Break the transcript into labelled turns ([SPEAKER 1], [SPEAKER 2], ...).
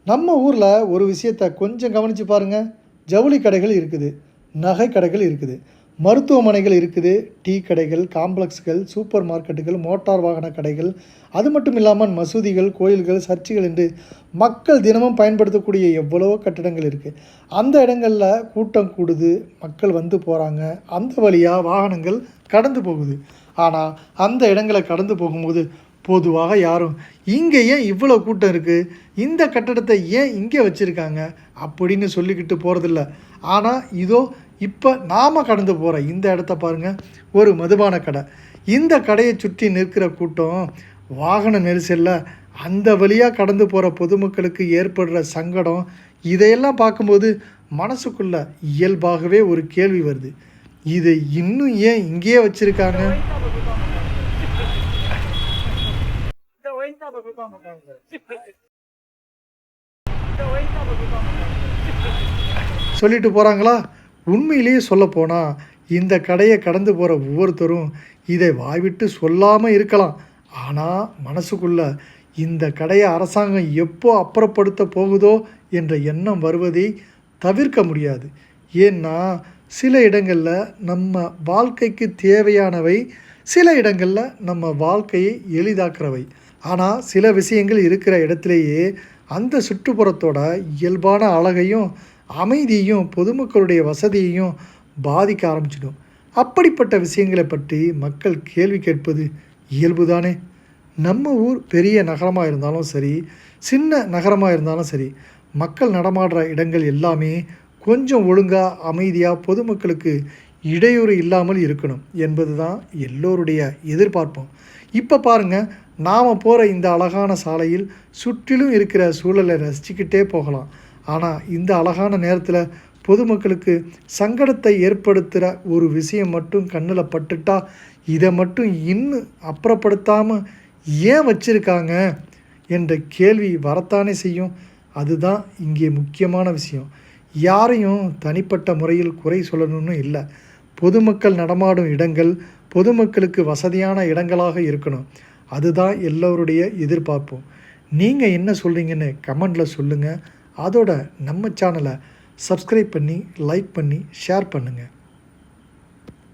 [SPEAKER 1] நம்ம ஊரில் ஒரு விஷயத்தை கொஞ்சம் கவனித்து பாருங்கள். ஜவுளி கடைகள் இருக்குது, நகை கடைகள் இருக்குது, மருத்துவமனைகள் இருக்குது, டீ கடைகள், காம்ப்ளெக்ஸ்கள், சூப்பர் மார்க்கெட்டுகள், மோட்டார் வாகன கடைகள், அது மட்டும் இல்லாமல் மசூதிகள், கோயில்கள், சர்ச்சுகள் என்று மக்கள் தினமும் பயன்படுத்தக்கூடிய எவ்வளவோ கட்டடங்கள் இருக்குது. அந்த இடங்களில் கூட்டம் கூடுது, மக்கள் வந்து போகிறாங்க, அந்த வழியாக வாகனங்கள் கடந்து போகுது. ஆனால் அந்த இடங்களை கடந்து போகும்போது பொதுவாக யாரும் இங்கே ஏன் இவ்வளோ கூட்டம் இருக்குது, இந்த கட்டடத்தை ஏன் இங்கே வச்சுருக்காங்க அப்படின்னு சொல்லிக்கிட்டு போகிறதில்ல. ஆனால் இதோ இப்போ நாம் கடந்து போகிற இந்த இடத்த பாருங்கள், ஒரு மதுபான கடை. இந்த கடையை சுற்றி நிற்கிற கூட்டம், வாகன நெரிசலில் அந்த வழியாக கடந்து போகிற பொதுமக்களுக்கு ஏற்படுற சங்கடம், இதையெல்லாம் பார்க்கும்போது மனசுக்குள்ள இயல்பாகவே ஒரு கேள்வி வருது. இதை இன்னும் ஏன் இங்கேயே வச்சுருக்காங்க? சொல்லிட்டு போகிறாங்களா? உண்மையிலேயே சொல்லப்போனால் இந்த கடையை கடந்து போகிற ஒவ்வொருத்தரும் இதை வாய்விட்டு சொல்லாமல் இருக்கலாம். ஆனால் மனசுக்குள்ள இந்த கடையை அரசாங்கம் எப்போ அப்புறப்படுத்த போகுதோ என்ற எண்ணம் வருவதை தவிர்க்க முடியாது. ஏன்னா சில இடங்களில் நம்ம வாழ்க்கைக்கு தேவையானவை, சில இடங்களில் நம்ம வாழ்க்கையை எளிதாக்குறவை. ஆனால் சில விஷயங்கள் இருக்கிற இடத்துலையே அந்த சுற்றுப்புறத்தோட இயல்பான அழகையும் அமைதியையும் பொதுமக்களுடைய வசதியையும் பாதிக்க ஆரம்பிச்சிடும். அப்படிப்பட்ட விஷயங்களை பற்றி மக்கள் கேள்வி கேட்பது இயல்புதானே. நம்ம ஊர் பெரிய நகரமாக இருந்தாலும் சரி, சின்ன நகரமாக இருந்தாலும் சரி, மக்கள் நடமாடுற இடங்கள் எல்லாமே கொஞ்சம் ஒழுங்காக அமைதியாக பொதுமக்களுக்கு இடையூறு இல்லாமல் இருக்கணும் என்பது தான் எல்லோருடைய எதிர்பார்ப்பும். இப்போ பாருங்கள், நாம் போகிற இந்த அழகான சாலையில் சுற்றிலும் இருக்கிற சூழலை ரசிச்சுக்கிட்டே போகலாம். ஆனால் இந்த அழகான நேரத்தில் பொதுமக்களுக்கு சங்கடத்தை ஏற்படுத்துகிற ஒரு விஷயம் மட்டும் கண்ணில் பட்டுட்டா, இதை மட்டும் இன்னும் அப்புறப்படுத்தாமல் ஏன் வச்சுருக்காங்க என்ற கேள்வி வரத்தானே செய்யும். அதுதான் இங்கே முக்கியமான விஷயம். யாரையும் தனிப்பட்ட முறையில் குறை சொல்லணும்னு இல்லை. பொதுமக்கள் நடமாடும் இடங்கள் பொதுமக்களுக்கு வசதியான இடங்களாக இருக்கணும். அதுதான் எல்லோருடைய எதிர்பார்ப்பும். நீங்கள் என்ன சொல்கிறீங்கன்னு கமெண்டில் சொல்லுங்கள். அதோட நம்ம சேனலை சப்ஸ்கிரைப் பண்ணி, லைக் பண்ணி, ஷேர் பண்ணுங்கள்.